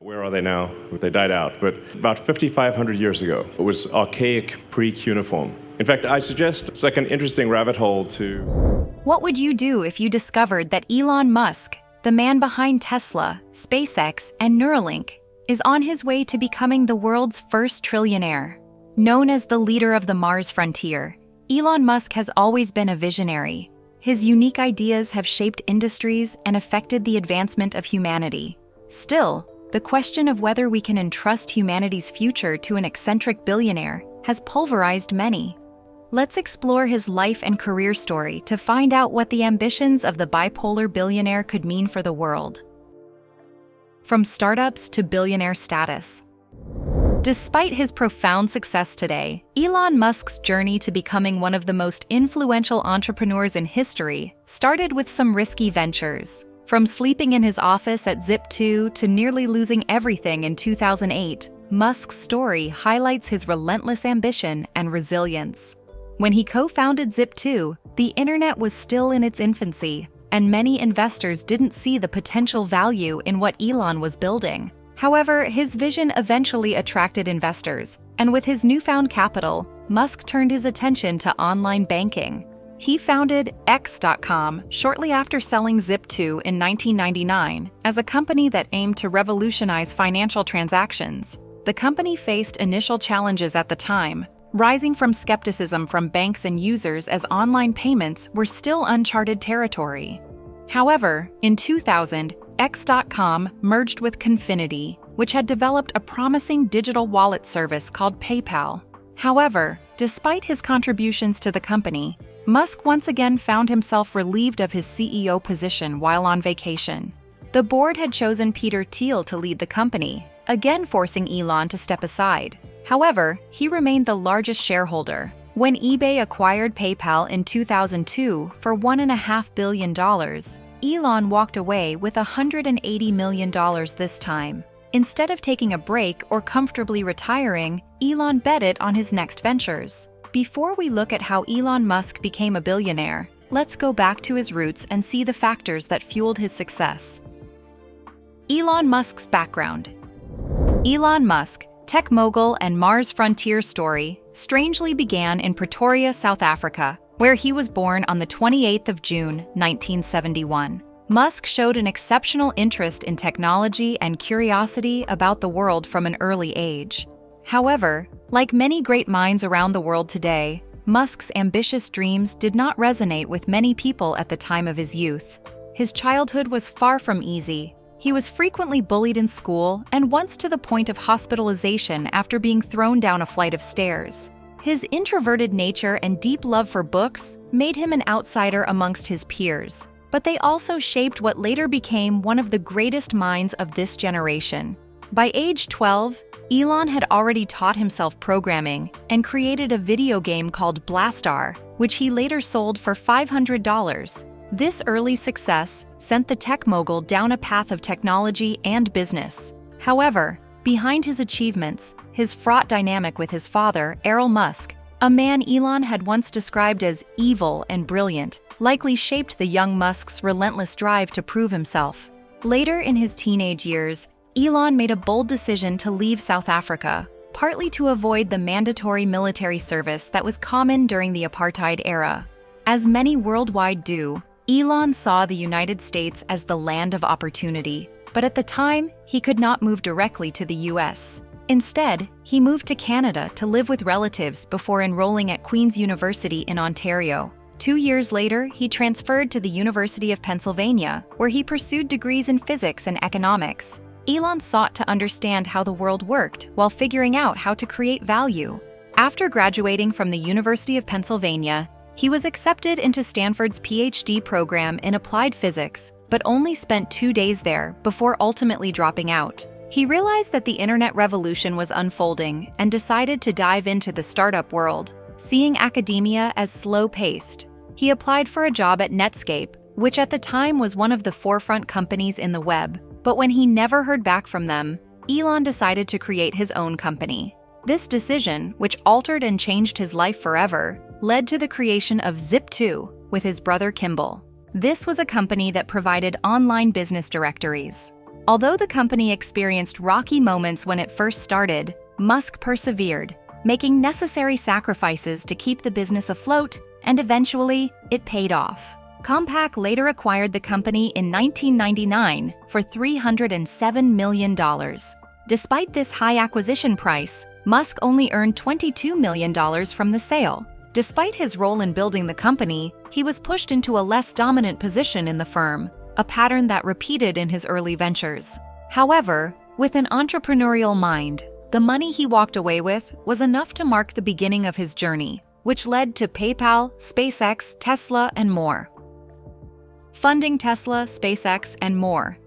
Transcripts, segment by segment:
Where are they now? They died out, but about 5,500 years ago, it was archaic pre-cuneiform. In fact, I suggest it's like an interesting rabbit hole to... What would you do if you discovered that Elon Musk, the man behind Tesla, SpaceX, and Neuralink, is on his way to becoming the world's first trillionaire? Known as the leader of the Mars frontier, Elon Musk has always been a visionary. His unique ideas have shaped industries and affected the advancement of humanity. Still, the question of whether we can entrust humanity's future to an eccentric billionaire has pulverized many. Let's explore his life and career story to find out what the ambitions of the bipolar billionaire could mean for the world. From startups to billionaire status. Despite his profound success today, Elon Musk's journey to becoming one of the most influential entrepreneurs in history started with some risky ventures. From sleeping in his office at Zip2 to nearly losing everything in 2008, Musk's story highlights his relentless ambition and resilience. When he co-founded Zip2, the internet was still in its infancy, and many investors didn't see the potential value in what Elon was building. However, his vision eventually attracted investors, and with his newfound capital, Musk turned his attention to online banking. He founded X.com shortly after selling Zip2 in 1999 as a company that aimed to revolutionize financial transactions. The company faced initial challenges at the time, rising from skepticism from banks and users as online payments were still uncharted territory. However, in 2000, X.com merged with Confinity, which had developed a promising digital wallet service called PayPal. However, despite his contributions to the company, Musk once again found himself relieved of his CEO position while on vacation. The board had chosen Peter Thiel to lead the company, again forcing Elon to step aside. However, he remained the largest shareholder. When eBay acquired PayPal in 2002 for $1.5 billion, Elon walked away with $180 million this time. Instead of taking a break or comfortably retiring, Elon betted on his next ventures. Before we look at how Elon Musk became a billionaire, let's go back to his roots and see the factors that fueled his success. Elon Musk's background. Elon Musk, tech mogul and Mars frontier story, strangely began in Pretoria, South Africa, where he was born on the 28th of June, 1971. Musk showed an exceptional interest in technology and curiosity about the world from an early age. However, like many great minds around the world today, Musk's ambitious dreams did not resonate with many people at the time of his youth. His childhood was far from easy. He was frequently bullied in school and once to the point of hospitalization after being thrown down a flight of stairs. His introverted nature and deep love for books made him an outsider amongst his peers, but they also shaped what later became one of the greatest minds of this generation. By age 12, Elon had already taught himself programming and created a video game called Blastar, which he later sold for $500. This early success sent the tech mogul down a path of technology and business. However, behind his achievements, his fraught dynamic with his father, Elon Musk, a man Elon had once described as evil and brilliant, likely shaped the young Musk's relentless drive to prove himself. Later in his teenage years, Elon made a bold decision to leave South Africa, partly to avoid the mandatory military service that was common during the apartheid era. As many worldwide do, Elon saw the United States as the land of opportunity, but at the time, he could not move directly to the US. Instead, he moved to Canada to live with relatives before enrolling at Queen's University in Ontario. 2 years later, he transferred to the University of Pennsylvania, where he pursued degrees in physics and economics. Elon sought to understand how the world worked while figuring out how to create value. After graduating from the University of Pennsylvania, he was accepted into Stanford's PhD program in applied physics, but only spent 2 days there before ultimately dropping out. He realized that the internet revolution was unfolding and decided to dive into the startup world, seeing academia as slow-paced. He applied for a job at Netscape, which at the time was one of the forefront companies in the web. But when he never heard back from them, Elon decided to create his own company. This decision, which altered and changed his life forever, led to the creation of Zip2 with his brother Kimball. This was a company that provided online business directories. Although the company experienced rocky moments when it first started, Musk persevered, making necessary sacrifices to keep the business afloat, and eventually, it paid off. Compaq later acquired the company in 1999 for $307 million. Despite this high acquisition price, Musk only earned $22 million from the sale. Despite his role in building the company, he was pushed into a less dominant position in the firm, a pattern that repeated in his early ventures. However, with an entrepreneurial mind, the money he walked away with was enough to mark the beginning of his journey, which led to PayPal, SpaceX, Tesla, and more. Funding Tesla, SpaceX, and more.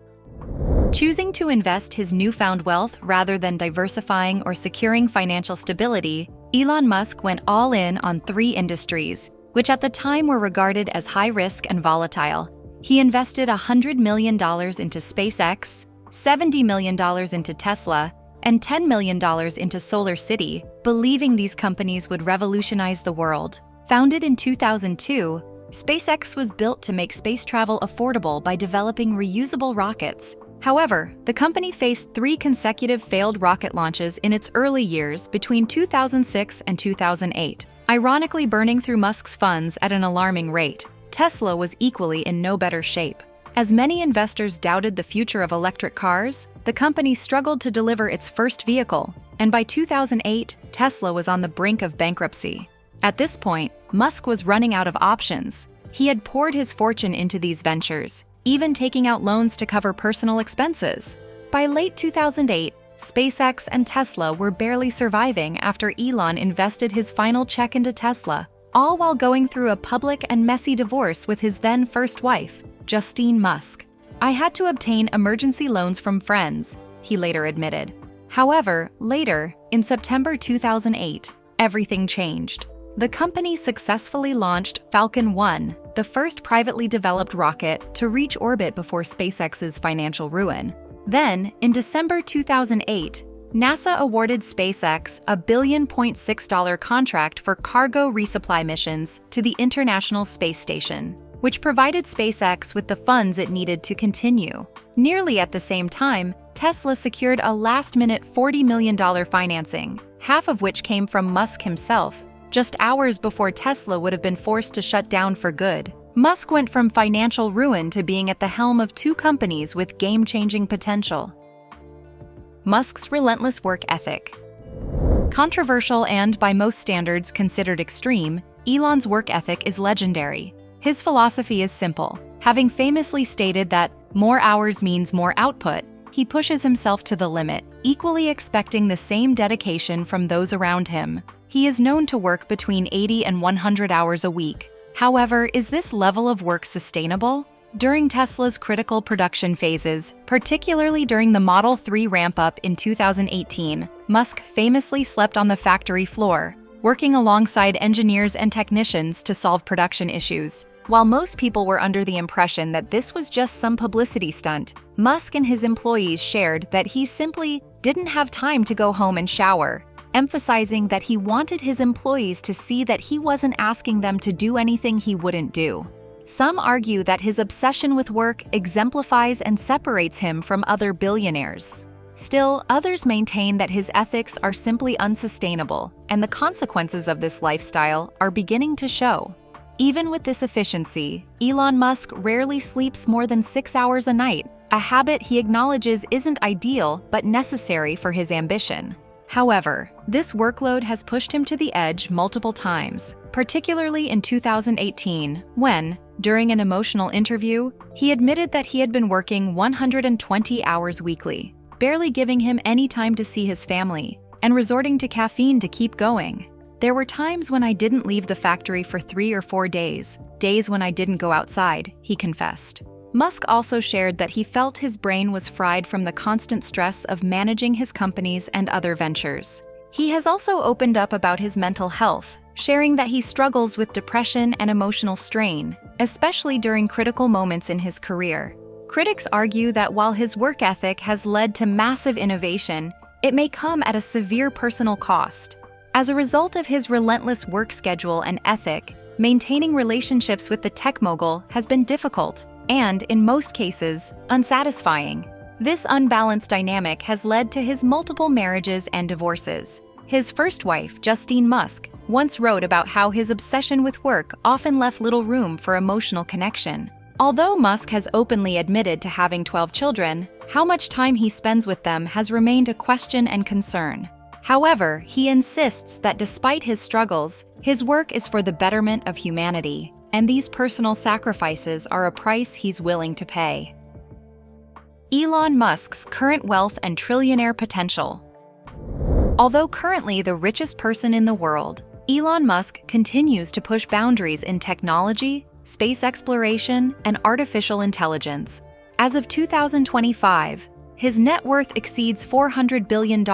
Choosing to invest his newfound wealth rather than diversifying or securing financial stability, Elon Musk went all in on 3 industries, which at the time were regarded as high risk and volatile. He invested $100 million into SpaceX, $70 million into Tesla, and $10 million into SolarCity, believing these companies would revolutionize the world. Founded in 2002, SpaceX was built to make space travel affordable by developing reusable rockets. However, the company faced 3 consecutive failed rocket launches in its early years between 2006 and 2008, ironically burning through Musk's funds at an alarming rate. Tesla was equally in no better shape. As many investors doubted the future of electric cars, the company struggled to deliver its first vehicle, and by 2008, Tesla was on the brink of bankruptcy. At this point, Musk was running out of options. He had poured his fortune into these ventures, even taking out loans to cover personal expenses. By late 2008, SpaceX and Tesla were barely surviving after Elon invested his final check into Tesla, all while going through a public and messy divorce with his then first wife, Justine Musk. "I had to obtain emergency loans from friends," he later admitted. However, later, in September 2008, everything changed. The company successfully launched Falcon 1, the first privately developed rocket to reach orbit before SpaceX's financial ruin. Then, in December 2008, NASA awarded SpaceX a $1.6 billion contract for cargo resupply missions to the International Space Station, which provided SpaceX with the funds it needed to continue. Nearly at the same time, Tesla secured a last-minute $40 million financing, half of which came from Musk himself, just hours before Tesla would have been forced to shut down for good. Musk went from financial ruin to being at the helm of 2 companies with game-changing potential. Musk's relentless work ethic. Controversial and, by most standards, considered extreme, Elon's work ethic is legendary. His philosophy is simple. Having famously stated that more hours means more output, he pushes himself to the limit, equally expecting the same dedication from those around him. He is known to work between 80 and 100 hours a week. However, is this level of work sustainable? During Tesla's critical production phases, particularly during the Model 3 ramp-up in 2018, Musk famously slept on the factory floor, working alongside engineers and technicians to solve production issues. While most people were under the impression that this was just some publicity stunt, Musk and his employees shared that he simply didn't have time to go home and shower, emphasizing that he wanted his employees to see that he wasn't asking them to do anything he wouldn't do. Some argue that his obsession with work exemplifies and separates him from other billionaires. Still, others maintain that his ethics are simply unsustainable, and the consequences of this lifestyle are beginning to show. Even with this efficiency, Elon Musk rarely sleeps more than 6 hours a night, a habit he acknowledges isn't ideal but necessary for his ambition. However, this workload has pushed him to the edge multiple times, particularly in 2018, when, during an emotional interview, he admitted that he had been working 120 hours weekly, barely giving him any time to see his family, and resorting to caffeine to keep going. "There were times when I didn't leave the factory for 3 or 4 days, days when I didn't go outside," he confessed. Musk also shared that he felt his brain was fried from the constant stress of managing his companies and other ventures. He has also opened up about his mental health, sharing that he struggles with depression and emotional strain, especially during critical moments in his career. Critics argue that while his work ethic has led to massive innovation, it may come at a severe personal cost. As a result of his relentless work schedule and ethic, maintaining relationships with the tech mogul has been difficult and, in most cases, unsatisfying. This unbalanced dynamic has led to his multiple marriages and divorces. His first wife, Justine Musk, once wrote about how his obsession with work often left little room for emotional connection. Although Musk has openly admitted to having 12 children, how much time he spends with them has remained a question and concern. However, he insists that despite his struggles, his work is for the betterment of humanity, and these personal sacrifices are a price he's willing to pay. Elon Musk's current wealth and trillionaire potential. Although currently the richest person in the world, Elon Musk continues to push boundaries in technology, space exploration, and artificial intelligence. As of 2025, his net worth exceeds $400 billion,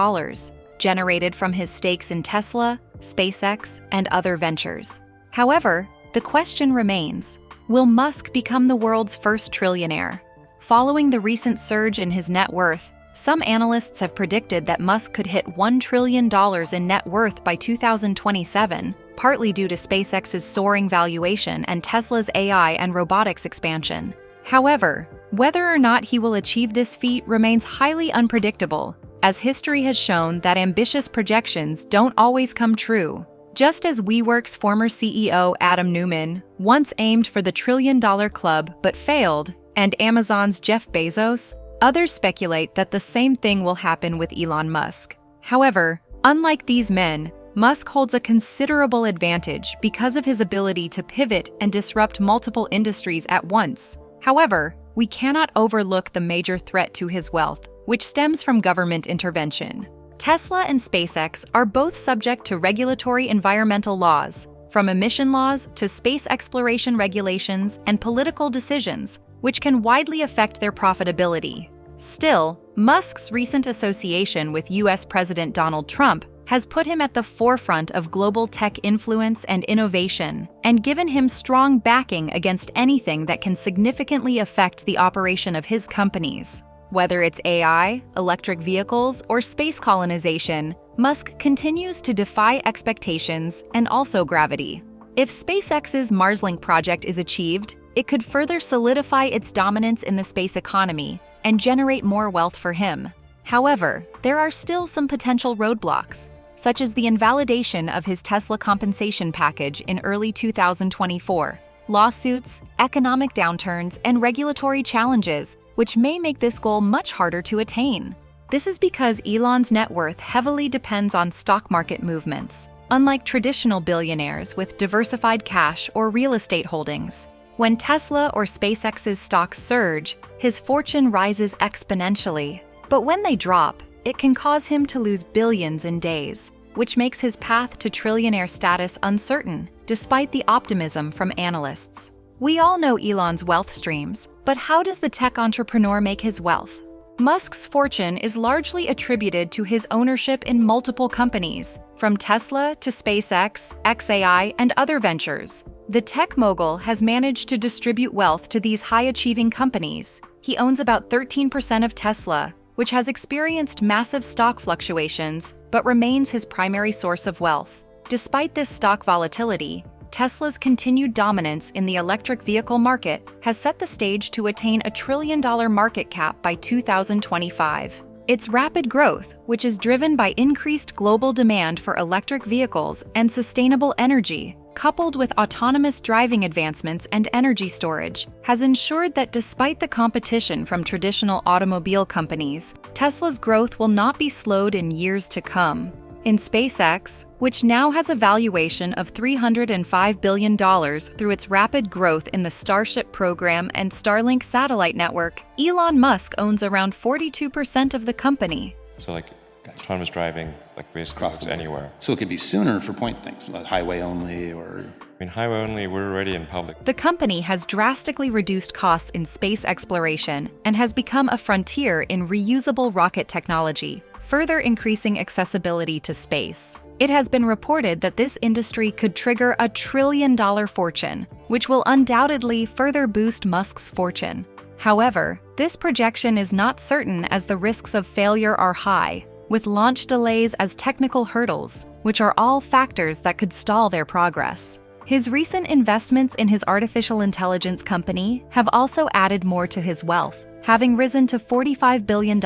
generated from his stakes in Tesla, SpaceX, and other ventures. However, the question remains, will Musk become the world's first trillionaire? Following the recent surge in his net worth, some analysts have predicted that Musk could hit $1 trillion in net worth by 2027, partly due to SpaceX's soaring valuation and Tesla's AI and robotics expansion. However, whether or not he will achieve this feat remains highly unpredictable, as history has shown that ambitious projections don't always come true. Just as WeWork's former CEO Adam Neumann once aimed for the $1 trillion club but failed, and Amazon's Jeff Bezos, others speculate that the same thing will happen with Elon Musk. However, unlike these men, Musk holds a considerable advantage because of his ability to pivot and disrupt multiple industries at once. However, we cannot overlook the major threat to his wealth, which stems from government intervention. Tesla and SpaceX are both subject to regulatory environmental laws, from emission laws to space exploration regulations and political decisions, which can widely affect their profitability. Still, Musk's recent association with U.S. President Donald Trump has put him at the forefront of global tech influence and innovation, and given him strong backing against anything that can significantly affect the operation of his companies. Whether it's AI, electric vehicles, or space colonization, Musk continues to defy expectations and also gravity. If SpaceX's Marslink project is achieved, it could further solidify its dominance in the space economy and generate more wealth for him. However, there are still some potential roadblocks, such as the invalidation of his Tesla compensation package in early 2024, lawsuits, economic downturns, and regulatory challenges, which may make this goal much harder to attain. This is because Elon's net worth heavily depends on stock market movements, unlike traditional billionaires with diversified cash or real estate holdings. When Tesla or SpaceX's stocks surge, his fortune rises exponentially. But when they drop, it can cause him to lose billions in days, which makes his path to trillionaire status uncertain, despite the optimism from analysts. We all know Elon's wealth streams, but how does the tech entrepreneur make his wealth? Musk's fortune is largely attributed to his ownership in multiple companies, from Tesla to SpaceX, xAI, and other ventures. The tech mogul has managed to distribute wealth to these high-achieving companies. He owns about 13% of Tesla, which has experienced massive stock fluctuations, but remains his primary source of wealth. Despite this stock volatility, Tesla's continued dominance in the electric vehicle market has set the stage to attain a $1 trillion market cap by 2025. Its rapid growth, which is driven by increased global demand for electric vehicles and sustainable energy, coupled with autonomous driving advancements and energy storage, has ensured that despite the competition from traditional automobile companies, Tesla's growth will not be slowed in years to come. In SpaceX, which now has a valuation of $305 billion through its rapid growth in the Starship program and Starlink satellite network, Elon Musk owns around 42% of the company. So autonomous driving, basically works anywhere. So it could be sooner for point things, like highway only or... highway only, we're already in public. The company has drastically reduced costs in space exploration and has become a frontier in reusable rocket technology, further increasing accessibility to space. It has been reported that this industry could trigger a $1 trillion fortune, which will undoubtedly further boost Musk's fortune. However, this projection is not certain as the risks of failure are high, with launch delays as technical hurdles, which are all factors that could stall their progress. His recent investments in his artificial intelligence company have also added more to his wealth, having risen to $45 billion,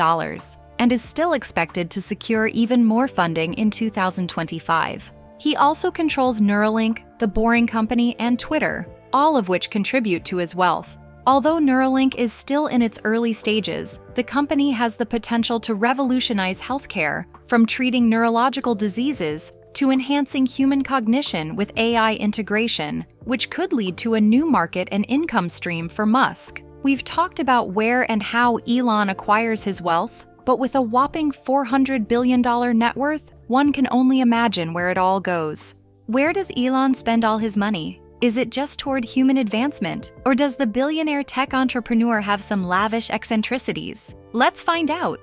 and is still expected to secure even more funding in 2025. He also controls Neuralink, The Boring Company, and Twitter, all of which contribute to his wealth. Although Neuralink is still in its early stages, the company has the potential to revolutionize healthcare, from treating neurological diseases to enhancing human cognition with AI integration, which could lead to a new market and income stream for Musk. We've talked about where and how Elon acquires his wealth, but with a whopping $400 billion net worth, one can only imagine where it all goes. Where does Elon spend all his money? Is it just toward human advancement, or does the billionaire tech entrepreneur have some lavish eccentricities? Let's find out.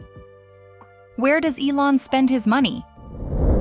Where does Elon spend his money?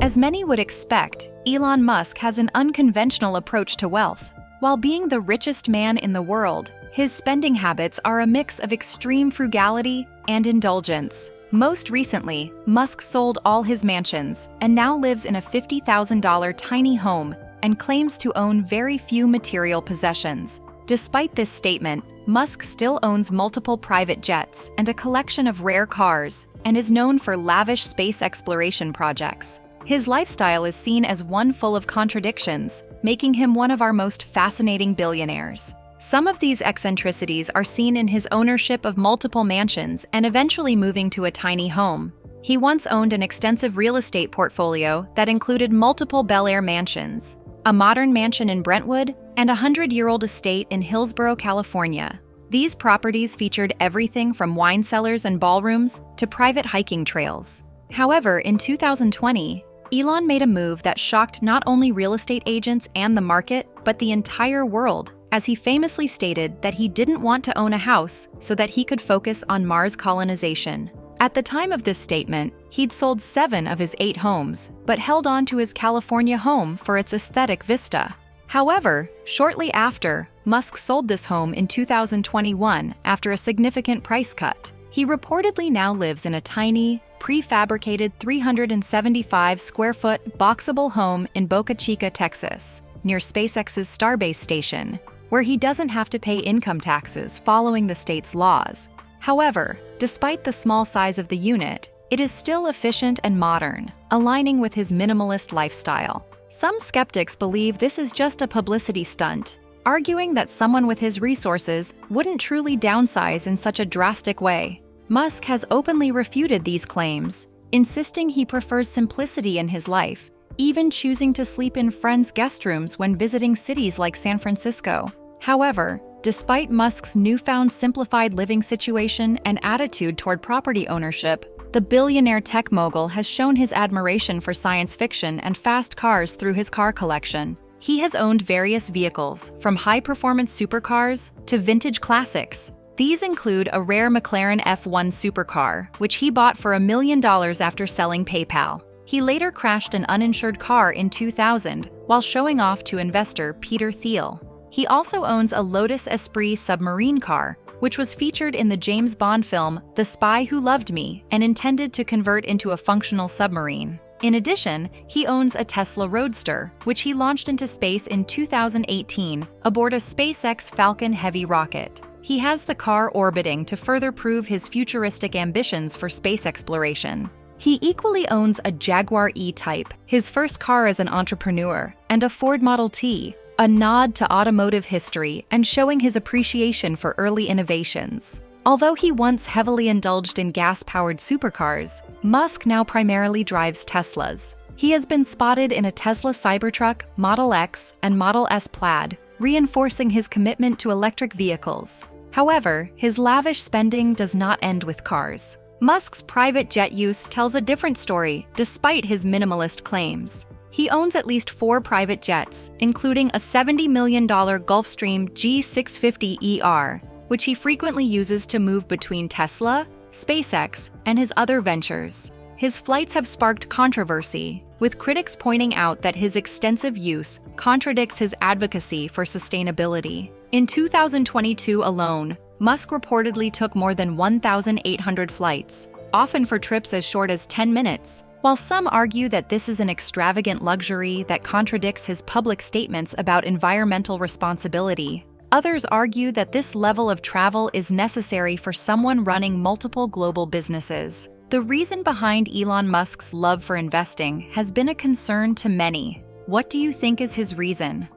As many would expect, Elon Musk has an unconventional approach to wealth. While being the richest man in the world, his spending habits are a mix of extreme frugality and indulgence. Most recently, Musk sold all his mansions and now lives in a $50,000 tiny home and claims to own very few material possessions. Despite this statement, Musk still owns multiple private jets and a collection of rare cars, and is known for lavish space exploration projects. His lifestyle is seen as one full of contradictions, making him one of our most fascinating billionaires. Some of these eccentricities are seen in his ownership of multiple mansions and eventually moving to a tiny home. He once owned an extensive real estate portfolio that included multiple Bel Air mansions, a modern mansion in Brentwood, and a 100-year-old estate in Hillsborough, California. These properties featured everything from wine cellars and ballrooms to private hiking trails. However, in 2020, Elon made a move that shocked not only real estate agents and the market, but the entire world, as he famously stated that he didn't want to own a house so that he could focus on Mars colonization. At the time of this statement, he'd sold 7 of his 8 homes, but held on to his California home for its aesthetic vista. However, shortly after, Musk sold this home in 2021 after a significant price cut. He reportedly now lives in a tiny, prefabricated 375-square-foot boxable home in Boca Chica, Texas, near SpaceX's Starbase station, where he doesn't have to pay income taxes following the state's laws. However, despite the small size of the unit, it is still efficient and modern, aligning with his minimalist lifestyle. Some skeptics believe this is just a publicity stunt, arguing that someone with his resources wouldn't truly downsize in such a drastic way. Musk has openly refuted these claims, insisting he prefers simplicity in his life, even choosing to sleep in friends' guest rooms when visiting cities like San Francisco. However, despite Musk's newfound simplified living situation and attitude toward property ownership, the billionaire tech mogul has shown his admiration for science fiction and fast cars through his car collection. He has owned various vehicles, from high-performance supercars to vintage classics. These include a rare McLaren F1 supercar, which he bought for $1 million after selling PayPal. He later crashed an uninsured car in 2000 while showing off to investor Peter Thiel. He also owns a Lotus Esprit submarine car, which was featured in the James Bond film The Spy Who Loved Me and intended to convert into a functional submarine. In addition, he owns a Tesla Roadster, which he launched into space in 2018 aboard a SpaceX Falcon Heavy rocket. He has the car orbiting to further prove his futuristic ambitions for space exploration. He equally owns a Jaguar E-Type, his first car as an entrepreneur, and a Ford Model T, a nod to automotive history and showing his appreciation for early innovations. Although he once heavily indulged in gas-powered supercars, Musk now primarily drives Teslas. He has been spotted in a Tesla Cybertruck, Model X, and Model S Plaid, reinforcing his commitment to electric vehicles. However, his lavish spending does not end with cars. Musk's private jet use tells a different story, despite his minimalist claims. He owns at least 4 private jets, including a $70 million Gulfstream G650ER, which he frequently uses to move between Tesla, SpaceX, and his other ventures. His flights have sparked controversy, with critics pointing out that his extensive use contradicts his advocacy for sustainability. In 2022 alone, Musk reportedly took more than 1,800 flights, often for trips as short as 10 minutes. While some argue that this is an extravagant luxury that contradicts his public statements about environmental responsibility, Others argue that this level of travel is necessary for someone running multiple global businesses. The reason behind Elon Musk's love for investing has been a concern to many. What do you think is his reason?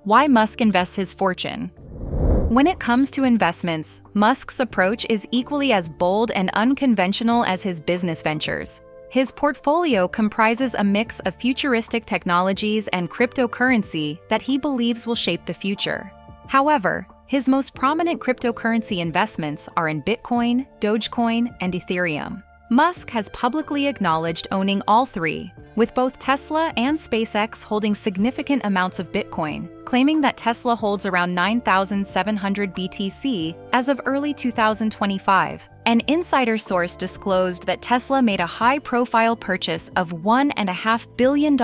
Why Musk invests his fortune? When it comes to investments, Musk's approach is equally as bold and unconventional as his business ventures. His portfolio comprises a mix of futuristic technologies and cryptocurrency that he believes will shape the future. However, his most prominent cryptocurrency investments are in Bitcoin, Dogecoin, and Ethereum. Musk has publicly acknowledged owning all three, with both Tesla and SpaceX holding significant amounts of Bitcoin, claiming that Tesla holds around 9,700 BTC as of early 2025. An insider source disclosed that Tesla made a high-profile purchase of $1.5 billion in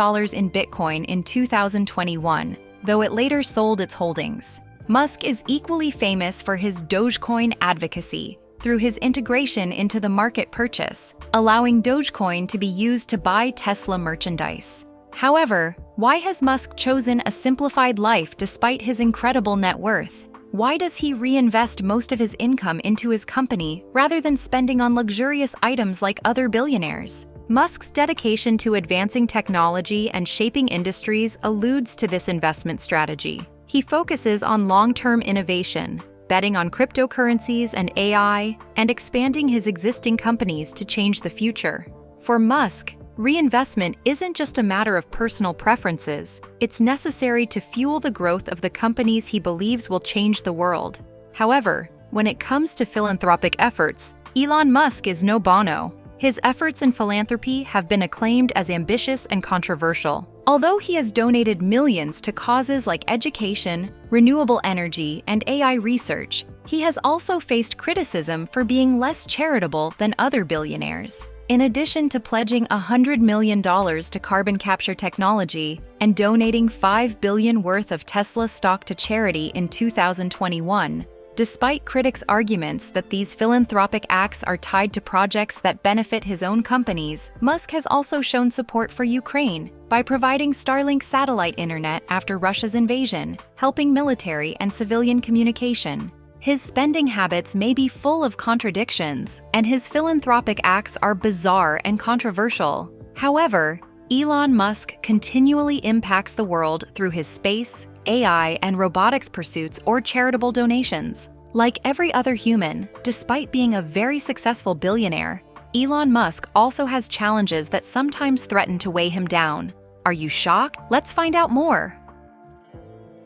Bitcoin in 2021, though it later sold its holdings. Musk is equally famous for his Dogecoin advocacy, through his integration into the market purchase, allowing Dogecoin to be used to buy Tesla merchandise. However, why has Musk chosen a simplified life despite his incredible net worth? Why does he reinvest most of his income into his company rather than spending on luxurious items like other billionaires? Musk's dedication to advancing technology and shaping industries alludes to this investment strategy. He focuses on long-term innovation, betting on cryptocurrencies and AI, and expanding his existing companies to change the future. For Musk, reinvestment isn't just a matter of personal preferences, it's necessary to fuel the growth of the companies he believes will change the world. However, when it comes to philanthropic efforts, Elon Musk is no Bono. His efforts in philanthropy have been acclaimed as ambitious and controversial. Although he has donated millions to causes like education, renewable energy, and AI research, he has also faced criticism for being less charitable than other billionaires. In addition to pledging $100 million to carbon capture technology and donating $5 billion worth of Tesla stock to charity in 2021, despite critics' arguments that these philanthropic acts are tied to projects that benefit his own companies, Musk has also shown support for Ukraine by providing Starlink satellite internet after Russia's invasion, helping military and civilian communication. His spending habits may be full of contradictions, and his philanthropic acts are bizarre and controversial. However, Elon Musk continually impacts the world through his space, AI, and robotics pursuits or charitable donations. Like every other human, despite being a very successful billionaire, Elon Musk also has challenges that sometimes threaten to weigh him down. Are you shocked? Let's find out more.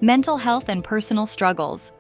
Mental health and personal struggles.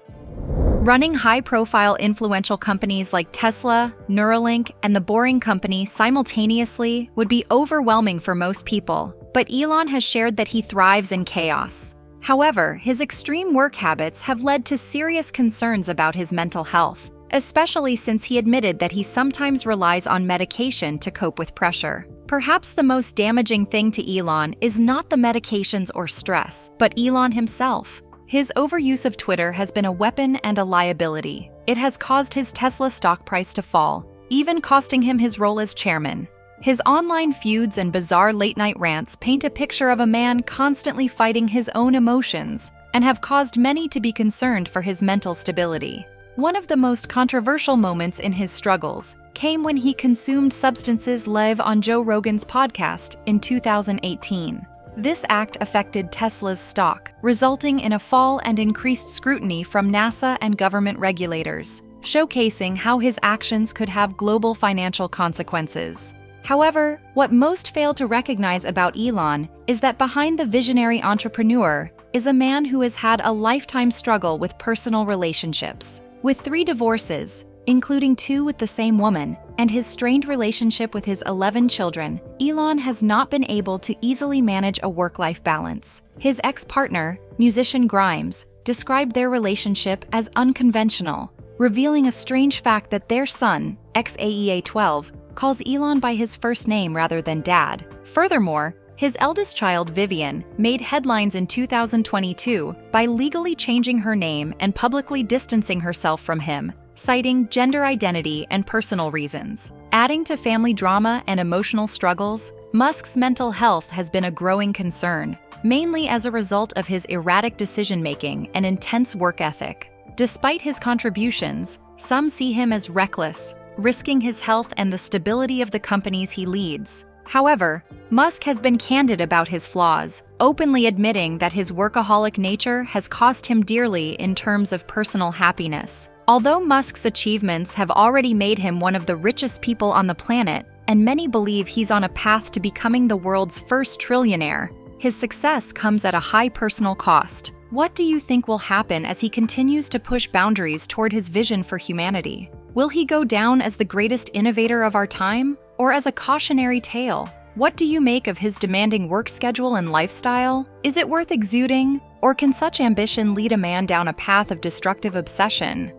Running high-profile influential companies like Tesla, Neuralink, and The Boring Company simultaneously would be overwhelming for most people, but Elon has shared that he thrives in chaos. However, his extreme work habits have led to serious concerns about his mental health, especially since he admitted that he sometimes relies on medication to cope with pressure. Perhaps the most damaging thing to Elon is not the medications or stress, but Elon himself. His overuse of Twitter has been a weapon and a liability. It has caused his Tesla stock price to fall, even costing him his role as chairman. His online feuds and bizarre late-night rants paint a picture of a man constantly fighting his own emotions and have caused many to be concerned for his mental stability. One of the most controversial moments in his struggles came when he consumed substances live on Joe Rogan's podcast in 2018. This act affected Tesla's stock, resulting in a fall and increased scrutiny from NASA and government regulators, showcasing how his actions could have global financial consequences. However, what most fail to recognize about Elon is that behind the visionary entrepreneur is a man who has had a lifetime struggle with personal relationships. With 3 divorces, including 2 with the same woman, and his strained relationship with his 11 children, Elon has not been able to easily manage a work-life balance. His ex-partner, musician Grimes, described their relationship as unconventional, revealing a strange fact that their son, ex-AEA-12, calls Elon by his first name rather than dad. Furthermore, his eldest child, Vivian, made headlines in 2022 by legally changing her name and publicly distancing herself from him, citing gender identity and personal reasons. Adding to family drama and emotional struggles, Musk's mental health has been a growing concern. mainly as a result of his erratic decision-making and intense work ethic. Despite his contributions, some see him as reckless, risking his health and the stability of the companies he leads. However, Musk has been candid about his flaws, openly admitting that his workaholic nature has cost him dearly in terms of personal happiness. Although Musk's achievements have already made him one of the richest people on the planet, and many believe he's on a path to becoming the world's first trillionaire, his success comes at a high personal cost. What do you think will happen as he continues to push boundaries toward his vision for humanity? Will he go down as the greatest innovator of our time, or as a cautionary tale? What do you make of his demanding work schedule and lifestyle? Is it worth exuding, or can such ambition lead a man down a path of destructive obsession?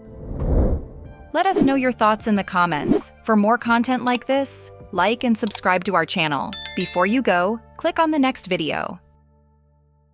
Let us know your thoughts in the comments. For more content like this, like and subscribe to our channel. Before you go, click on the next video.